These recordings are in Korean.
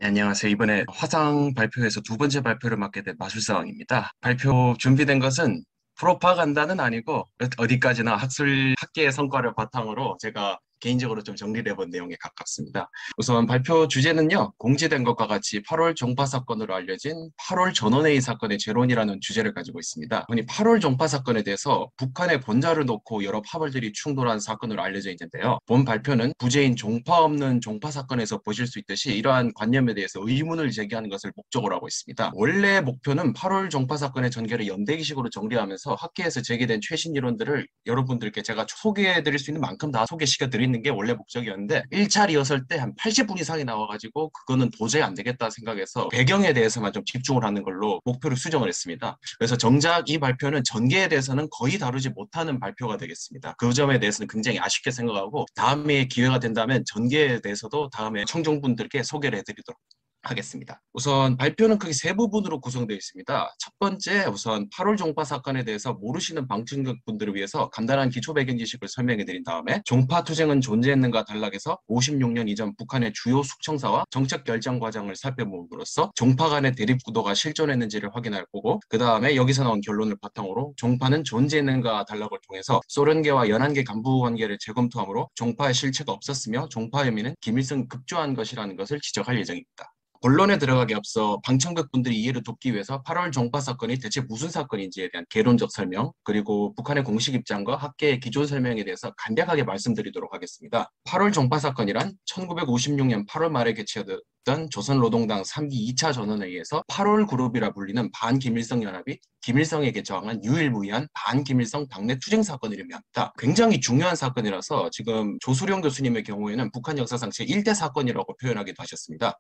네, 안녕하세요. 이번에 화상 발표에서 두 번째 발표를 맡게 된 마술사왕입니다. 발표 준비된 것은 프로파간다는 아니고 어디까지나 학계의 성과를 바탕으로 제가 개인적으로 좀 정리를 해본 내용에 가깝습니다. 우선 발표 주제는요, 공지된 것과 같이 8월 종파 사건으로 알려진 8월 전원회의 사건의 재론이라는 주제를 가지고 있습니다. 흔히 8월 종파 사건에 대해서 북한의 본자를 놓고 여러 파벌들이 충돌한 사건으로 알려져 있는데요. 본 발표는 부재인 종파 없는 종파 사건에서 보실 수 있듯이 이러한 관념에 대해서 의문을 제기하는 것을 목적으로 하고 있습니다. 원래 목표는 8월 종파 사건의 전개를 연대기식으로 정리하면서 학계에서 제기된 최신 이론들을 여러분들께 제가 소개해드릴 수 있는 만큼 다 소개시켜드리는 게 원래 목적이었는데 1차 리허설 때 한 80분 이상이 나와가지고 그거는 도저히 안 되겠다 생각해서 배경에 대해서만 좀 집중을 하는 걸로 목표를 수정을 했습니다. 그래서 정작 이 발표는 전개에 대해서는 거의 다루지 못하는 발표가 되겠습니다. 그 점에 대해서는 굉장히 아쉽게 생각하고 다음에 기회가 된다면 전개에 대해서도 다음에 청중분들께 소개를 해드리도록 하겠습니다. 우선 발표는 크게 세 부분으로 구성되어 있습니다. 첫 번째, 우선 8월 종파 사건에 대해서 모르시는 방청객분들을 위해서 간단한 기초 배경 지식을 설명해 드린 다음에 종파 투쟁은 존재했는가 단락에서 56년 이전 북한의 주요 숙청사와 정책 결정 과정을 살펴봄으로써 종파 간의 대립 구도가 실존했는지를 확인할 거고, 그 다음에 여기서 나온 결론을 바탕으로 종파는 존재했는가 단락을 통해서 소련계와 연한계 간부 관계를 재검토하므로 종파의 실체가 없었으며 종파 혐의는 김일성 급조한 것이라는 것을 지적할 예정입니다. 본론에 들어가기 앞서 방청객분들이 이해를 돕기 위해서 8월 종파 사건이 대체 무슨 사건인지에 대한 개론적 설명, 그리고 북한의 공식 입장과 학계의 기존 설명에 대해서 간략하게 말씀드리도록 하겠습니다. 8월 종파 사건이란 1956년 8월 말에 개최되었던 조선노동당 3기 2차 전원회의에서 8월 그룹이라 불리는 반김일성 연합이 김일성에게 저항한 유일무이한 반김일성 당내 투쟁 사건을 의미합니다. 굉장히 중요한 사건이라서 지금 조수룡 교수님의 경우에는 북한 역사상 제1대 사건이라고 표현하기도 하셨습니다.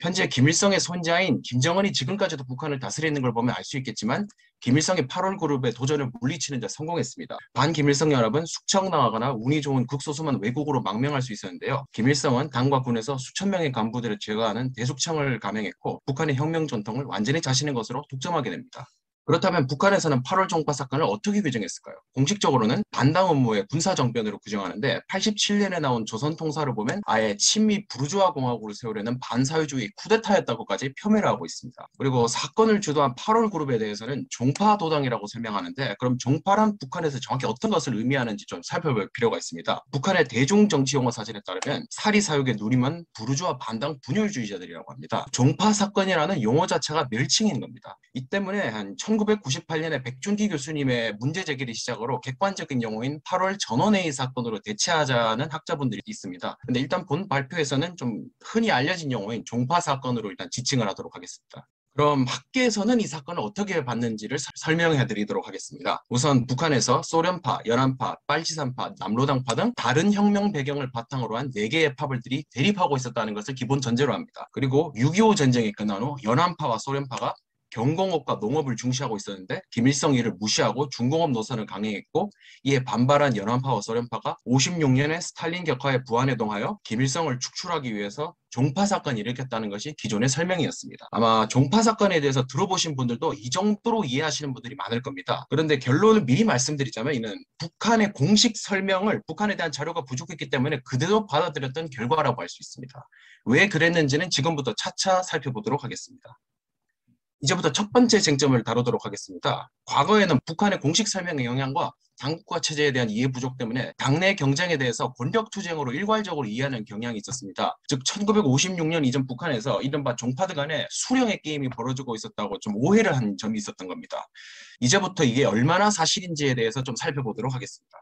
현재 김일성의 손자인 김정은이 지금까지도 북한을 다스리는 걸 보면 알 수 있겠지만 김일성이 8월 그룹의 도전을 물리치는 데 성공했습니다. 반김일성 연합은 숙청당하거나 운이 좋은 극소수만 왜곡으로 망명할 수 있었는데요. 김일성은 당과 군에서 수천 명의 간부들을 제거하는 대숙청을 감행했고 북한의 혁명 전통을 완전히 자신의 것으로 독점하게 됩니다. 그렇다면 북한에서는 8월 종파 사건을 어떻게 규정했을까요? 공식적으로는 반당 업무의 군사정변으로 규정하는데 87년에 나온 조선통사를 보면 아예 친미 부르주아 공화국을 세우려는 반사회주의 쿠데타였다고까지 폄훼를 하고 있습니다. 그리고 사건을 주도한 8월 그룹에 대해서는 종파 도당이라고 설명하는데, 그럼 종파란 북한에서 정확히 어떤 것을 의미하는지 좀 살펴볼 필요가 있습니다. 북한의 대중정치용어 사진에 따르면 사리사욕의 누림은 부르주아 반당 분열주의자들이라고 합니다. 종파 사건이라는 용어 자체가 멸칭인 겁니다. 이 때문에 한 1998년에 백준기 교수님의 문제 제기를 시작으로 객관적인 용어인 8월 전원회의 사건으로 대체하자는 학자분들이 있습니다. 근데 일단 본 발표에서는 좀 흔히 알려진 용어인 종파 사건으로 일단 지칭을 하도록 하겠습니다. 그럼 학계에서는 이 사건을 어떻게 봤는지를 설명해 드리도록 하겠습니다. 우선 북한에서 소련파, 연안파, 빨치산파, 남로당파 등 다른 혁명 배경을 바탕으로 한 4개의 파벌들이 대립하고 있었다는 것을 기본 전제로 합니다. 그리고 6.25 전쟁이 끝난 후 연안파와 소련파가 경공업과 농업을 중시하고 있었는데 김일성 이를 무시하고 중공업 노선을 강행했고, 이에 반발한 연안파와 소련파가 56년에 스탈린 격하에 부안해동하여 김일성을 축출하기 위해서 종파 사건을 일으켰다는 것이 기존의 설명이었습니다. 아마 종파 사건에 대해서 들어보신 분들도 이 정도로 이해하시는 분들이 많을 겁니다. 그런데 결론을 미리 말씀드리자면 이는 북한의 공식 설명을, 북한에 대한 자료가 부족했기 때문에 그대로 받아들였던 결과라고 할 수 있습니다. 왜 그랬는지는 지금부터 차차 살펴보도록 하겠습니다. 이제부터 첫 번째 쟁점을 다루도록 하겠습니다. 과거에는 북한의 공식 설명의 영향과 당국과 체제에 대한 이해 부족 때문에 당내 경쟁에 대해서 권력 투쟁으로 일괄적으로 이해하는 경향이 있었습니다. 즉 1956년 이전 북한에서 이른바 종파들 간에 수령의 게임이 벌어지고 있었다고 좀 오해를 한 점이 있었던 겁니다. 이제부터 이게 얼마나 사실인지에 대해서 좀 살펴보도록 하겠습니다.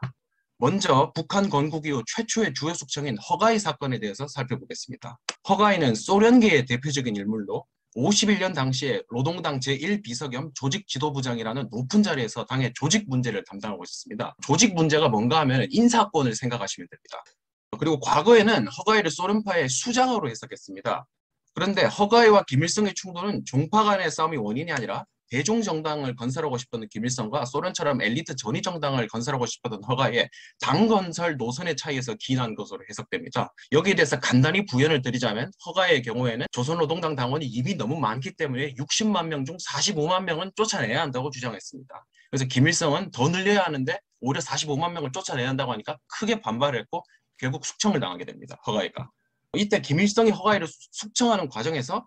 먼저 북한 건국 이후 최초의 주요 숙청인 허가이 사건에 대해서 살펴보겠습니다. 허가이는 소련계의 대표적인 인물로 51년 당시에 노동당 제1비서 겸 조직지도부장이라는 높은 자리에서 당의 조직 문제를 담당하고 있었습니다. 조직 문제가 뭔가 하면 인사권을 생각하시면 됩니다. 그리고 과거에는 허가이를 소련파의 수장으로 해석했습니다. 그런데 허가이와 김일성의 충돌은 종파 간의 싸움이 원인이 아니라 대종정당을 건설하고 싶었던 김일성과 소련처럼 엘리트 전위정당을 건설하고 싶었던 허가이의 당 건설 노선의 차이에서 기인한 것으로 해석됩니다. 여기에 대해서 간단히 부연을 드리자면 허가이의 경우에는 조선노동당 당원이 이미 너무 많기 때문에 60만 명 중 45만 명은 쫓아내야 한다고 주장했습니다. 그래서 김일성은 더 늘려야 하는데 오히려 45만 명을 쫓아내야 한다고 하니까 크게 반발을 했고 결국 숙청을 당하게 됩니다. 허가이가. 이때 김일성이 허가이를 숙청하는 과정에서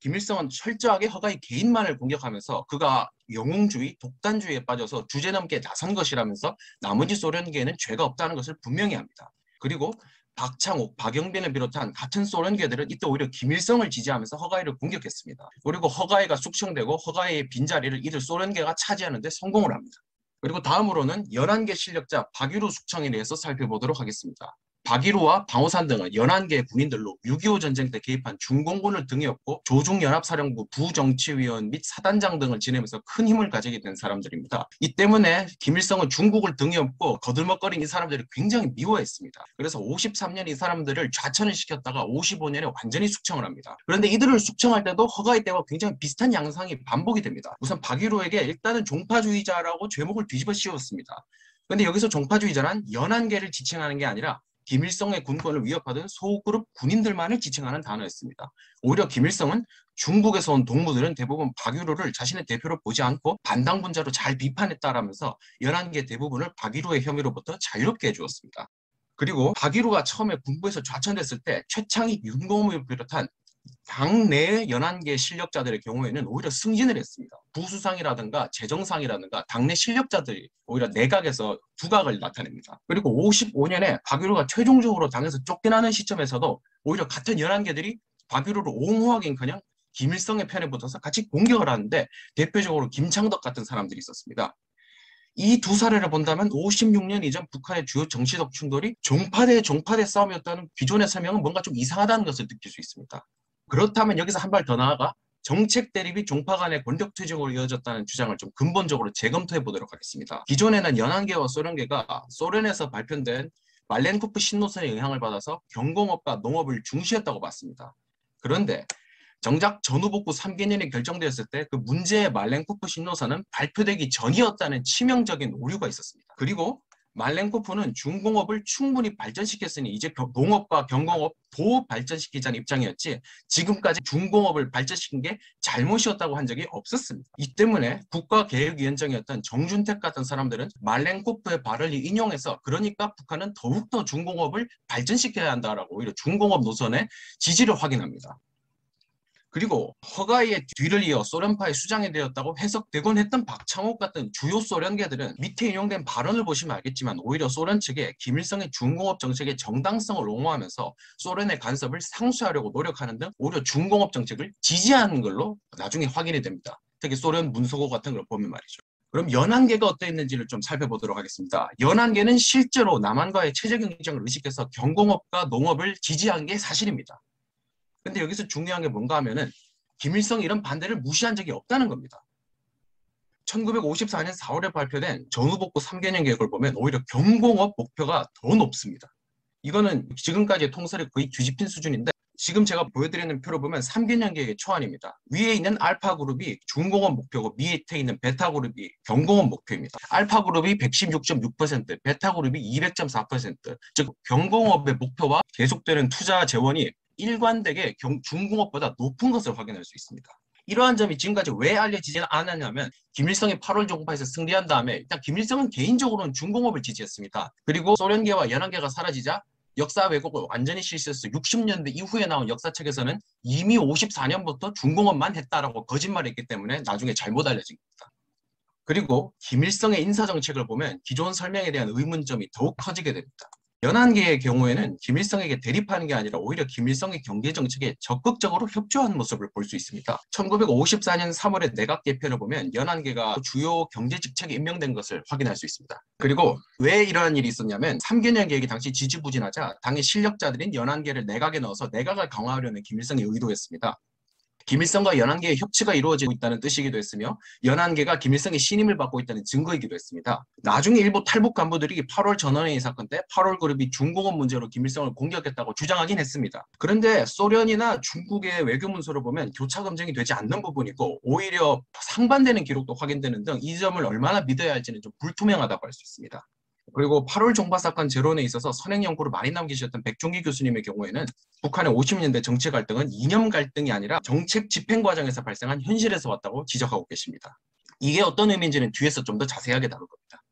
김일성은 철저하게 허가이 개인만을 공격하면서 그가 영웅주의, 독단주의에 빠져서 주제넘게 나선 것이라면서 나머지 소련계에는 죄가 없다는 것을 분명히 합니다. 그리고 박창욱, 박영빈을 비롯한 같은 소련계들은 이때 오히려 김일성을 지지하면서 허가이를 공격했습니다. 그리고 허가이가 숙청되고 허가이의 빈자리를 이들 소련계가 차지하는 데 성공을 합니다. 그리고 다음으로는 11개 실력자 박유루 숙청에 대해서 살펴보도록 하겠습니다. 박일우와 방호산 등은 11개의 군인들로 6.25 전쟁 때 개입한 중공군을 등에 업고 조중연합사령부 부정치위원 및 사단장 등을 지내면서 큰 힘을 가지게 된 사람들입니다. 이 때문에 김일성은 중국을 등에 업고 거들먹거린 이 사람들을 굉장히 미워했습니다. 그래서 53년 이 사람들을 좌천을 시켰다가 55년에 완전히 숙청을 합니다. 그런데 이들을 숙청할 때도 허가이 때와 굉장히 비슷한 양상이 반복이 됩니다. 우선 박일우에게 일단은 종파주의자라고 죄목을 뒤집어 씌웠습니다. 그런데 여기서 종파주의자란 11개를 지칭하는 게 아니라 김일성의 군권을 위협하던 소그룹 군인들만을 지칭하는 단어였습니다. 오히려 김일성은 중국에서 온 동무들은 대부분 박유루를 자신의 대표로 보지 않고 반당분자로 잘 비판했다라면서 11개 대부분을 박유루의 혐의로부터 자유롭게 해주었습니다. 그리고 박유루가 처음에 군부에서 좌천됐을 때 최창익, 윤공을 비롯한 당내 11개 실력자들의 경우에는 오히려 승진을 했습니다. 부수상이라든가 재정상이라든가 당내 실력자들이 오히려 내각에서 두각을 나타냅니다. 그리고 55년에 박유루가 최종적으로 당에서 쫓겨나는 시점에서도 오히려 같은 11개들이 박유루를 옹호하긴커녕 김일성의 편에 붙어서 같이 공격을 하는데 대표적으로 김창덕 같은 사람들이 있었습니다. 이 두 사례를 본다면 56년 이전 북한의 주요 정치적 충돌이 종파대 싸움이었다는 기존의 설명은 뭔가 좀 이상하다는 것을 느낄 수 있습니다. 그렇다면 여기서 한 발 더 나아가 정책 대립이 종파 간의 권력 투쟁으로 이어졌다는 주장을 좀 근본적으로 재검토해 보도록 하겠습니다. 기존에는 연안계와 소련계가 소련에서 발표된 말렌코프 신노선의 영향을 받아서 경공업과 농업을 중시했다고 봤습니다. 그런데 정작 전후복구 3개년이 결정되었을 때 그 문제의 말렌코프 신노선은 발표되기 전이었다는 치명적인 오류가 있었습니다. 그리고 말렌코프는 중공업을 충분히 발전시켰으니 이제 농업과 경공업 도 발전시키자는 입장이었지 지금까지 중공업을 발전시킨 게 잘못이었다고 한 적이 없었습니다. 이 때문에 국가계획위원장이었던 정준택 같은 사람들은 말렌코프의 발언을 인용해서 그러니까 북한은 더욱더 중공업을 발전시켜야 한다라고 오히려 중공업 노선의 지지를 확인합니다. 그리고 허가이의 뒤를 이어 소련파의 수장이 되었다고 해석되곤 했던 박창욱 같은 주요 소련계들은 밑에 인용된 발언을 보시면 알겠지만 오히려 소련 측에 김일성의 중공업 정책의 정당성을 옹호하면서 소련의 간섭을 상쇄하려고 노력하는 등 오히려 중공업 정책을 지지하는 걸로 나중에 확인이 됩니다. 특히 소련 문서고 같은 걸 보면 말이죠. 그럼 연안계가 어떠했는지를 좀 살펴보도록 하겠습니다. 연안계는 실제로 남한과의 체제 경쟁을 의식해서 경공업과 농업을 지지한 게 사실입니다. 근데 여기서 중요한 게 뭔가 하면은 김일성이 이런 반대를 무시한 적이 없다는 겁니다. 1954년 4월에 발표된 전후복구 3개년 계획을 보면 오히려 경공업 목표가 더 높습니다. 이거는 지금까지의 통설이 거의 뒤집힌 수준인데 지금 제가 보여드리는 표를 보면 3개년 계획의 초안입니다. 위에 있는 알파그룹이 중공업 목표고 밑에 있는 베타그룹이 경공업 목표입니다. 알파그룹이 116.6%, 베타그룹이 200.4%, 즉 경공업의 목표와 계속되는 투자 재원이 일관되게 중공업보다 높은 것을 확인할 수 있습니다. 이러한 점이 지금까지 왜 알려지지 않았냐면 김일성이 8월 종파에서 승리한 다음에 일단 김일성은 개인적으로는 중공업을 지지했습니다. 그리고 소련계와 연안계가 사라지자 역사 왜곡을 완전히 실시했어요. 60년대 이후에 나온 역사책에서는 이미 54년부터 중공업만 했다라고 거짓말했기 때문에 나중에 잘못 알려진 겁니다. 그리고 김일성의 인사정책을 보면 기존 설명에 대한 의문점이 더욱 커지게 됩니다. 연안계의 경우에는 김일성에게 대립하는 게 아니라 오히려 김일성의 경제정책에 적극적으로 협조하는 모습을 볼 수 있습니다. 1954년 3월의 내각 개편을 보면 연안계가 주요 경제직책에 임명된 것을 확인할 수 있습니다. 그리고 왜 이러한 일이 있었냐면 3개년 계획이 당시 지지부진하자 당의 실력자들인 연안계를 내각에 넣어서 내각을 강화하려는 김일성의 의도였습니다. 김일성과 연안계의 협치가 이루어지고 있다는 뜻이기도 했으며 연안계가 김일성의 신임을 받고 있다는 증거이기도 했습니다. 나중에 일부 탈북 간부들이 8월 전원회의 사건 때 8월 그룹이 중공업 문제로 김일성을 공격했다고 주장하긴 했습니다. 그런데 소련이나 중국의 외교 문서를 보면 교차 검증이 되지 않는 부분이고 오히려 상반되는 기록도 확인되는 등 이 점을 얼마나 믿어야 할지는 좀 불투명하다고 할 수 있습니다. 그리고 8월 종파 사건 재론에 있어서 선행 연구를 많이 남기셨던 백종기 교수님의 경우에는 북한의 50년대 정치 갈등은 이념 갈등이 아니라 정책 집행 과정에서 발생한 현실에서 왔다고 지적하고 계십니다. 이게 어떤 의미인지는 뒤에서 좀 더 자세하게 다룰 겁니다.